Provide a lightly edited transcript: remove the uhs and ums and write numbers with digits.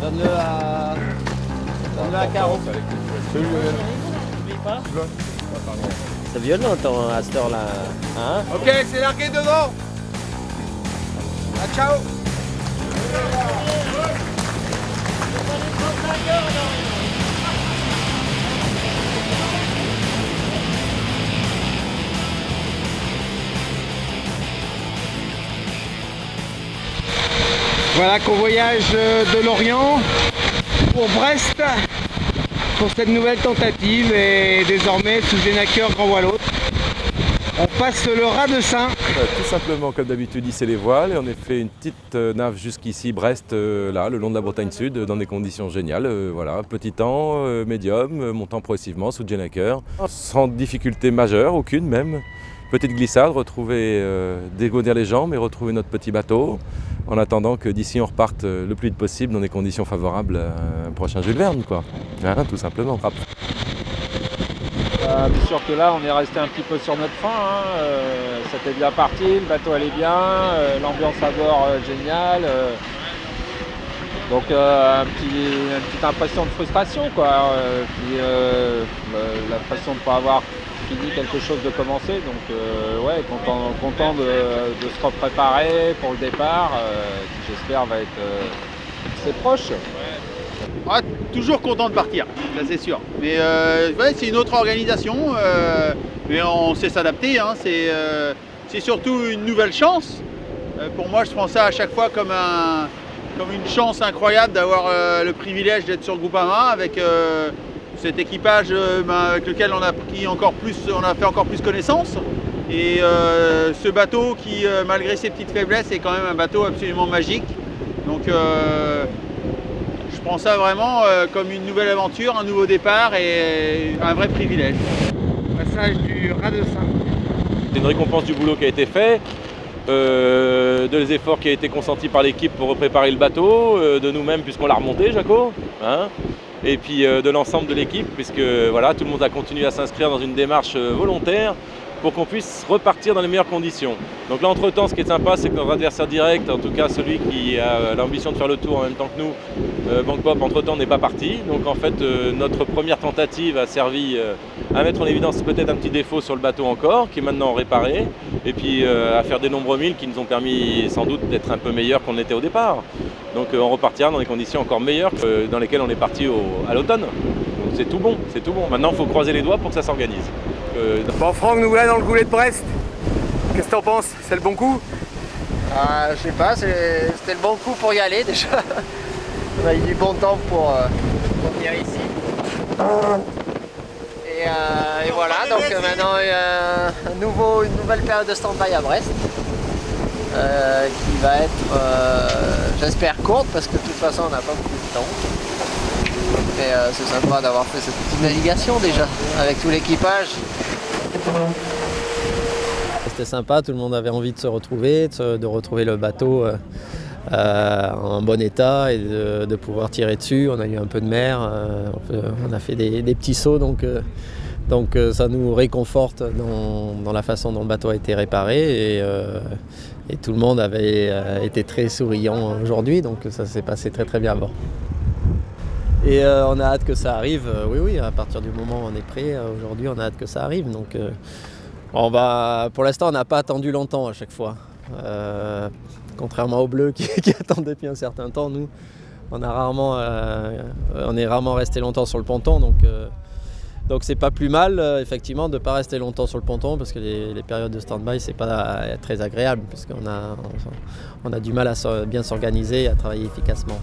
Donne-le à Caro. C'est violent à cette heure-là. Hein? Ok, c'est largué devant. Ah, ciao. Voilà, convoyage de Lorient pour Brest pour cette nouvelle tentative et désormais sous Genaker Grand Voile Haute. On passe le raz de Sein. Tout simplement, comme d'habitude, hisser les voiles et on a fait une petite nave jusqu'ici, Brest, là, le long de la Bretagne Sud, dans des conditions géniales. Voilà, petit temps, médium, montant progressivement sous Genaker, sans difficulté majeure, aucune même. Petite glissade, dégourdir les jambes et retrouver notre petit bateau, en attendant que d'ici on reparte le plus vite possible dans des conditions favorables à un prochain Jules Verne, quoi. Hein, tout simplement. Bien sûr que là on est resté un petit peu sur notre faim, hein. C'était bien parti, le bateau allait bien, l'ambiance à bord géniale. Donc une petite impression de frustration, quoi. Puis l'impression de ne pas avoir fini quelque chose de commencé. Donc ouais, content de se repréparer pour le départ, qui j'espère va être assez proche. Ah, toujours content de partir, ça c'est sûr. Mais ouais, c'est une autre organisation, mais on sait s'adapter. Hein. C'est surtout une nouvelle chance. Pour moi, je prends ça à chaque fois comme une chance incroyable d'avoir le privilège d'être sur Groupama avec cet équipage avec lequel on a fait encore plus connaissance. Et ce bateau qui, malgré ses petites faiblesses, est quand même un bateau absolument magique. Donc je prends ça vraiment comme une nouvelle aventure, un nouveau départ et un vrai privilège. Passage du raz de Sein. C'est une récompense du boulot qui a été fait, des efforts qui ont été consentis par l'équipe pour préparer le bateau, de nous-mêmes puisqu'on l'a remonté, Jaco, hein, et puis de l'ensemble de l'équipe, puisque voilà, tout le monde a continué à s'inscrire dans une démarche volontaire pour qu'on puisse repartir dans les meilleures conditions. Donc là, entre-temps, ce qui est sympa, c'est que notre adversaire direct, en tout cas celui qui a l'ambition de faire le tour en même temps que nous, Bank Pop, entre-temps n'est pas parti. Donc en fait, notre première tentative a servi à mettre en évidence peut-être un petit défaut sur le bateau encore, qui est maintenant réparé, et puis à faire des nombreux milles qui nous ont permis sans doute d'être un peu meilleurs qu'on était au départ. Donc on repartira dans des conditions encore meilleures que dans lesquelles on est parti à l'automne. Donc c'est tout bon, c'est tout bon. Maintenant, il faut croiser les doigts pour que ça s'organise. Bon, Franck, nous voilà dans le goulet de Brest. Qu'est-ce que t'en penses? C'est le bon coup? Je sais pas, c'était le bon coup pour y aller déjà. On a eu du bon temps pour venir ici. Et voilà, donc maintenant il y a une nouvelle période de stand-by à Brest. Qui va être, j'espère, courte parce que de toute façon on n'a pas beaucoup de temps. Mais c'est sympa d'avoir fait cette petite navigation déjà avec tout l'équipage. C'était sympa, tout le monde avait envie de se retrouver, de retrouver le bateau en bon état et de pouvoir tirer dessus. On a eu un peu de mer, on a fait des petits sauts, donc ça nous réconforte dans la façon dont le bateau a été réparé et tout le monde avait été très souriant aujourd'hui, donc ça s'est passé très très bien avant. Et on a hâte que ça arrive, oui, à partir du moment où on est prêt, aujourd'hui on a hâte que ça arrive. Donc pour l'instant on n'a pas attendu longtemps à chaque fois. Contrairement aux Bleus qui attendent depuis un certain temps, nous on est rarement resté longtemps sur le ponton. Donc c'est pas plus mal effectivement de ne pas rester longtemps sur le ponton parce que les périodes de stand-by c'est pas très agréable parce qu'on a du mal à bien s'organiser et à travailler efficacement.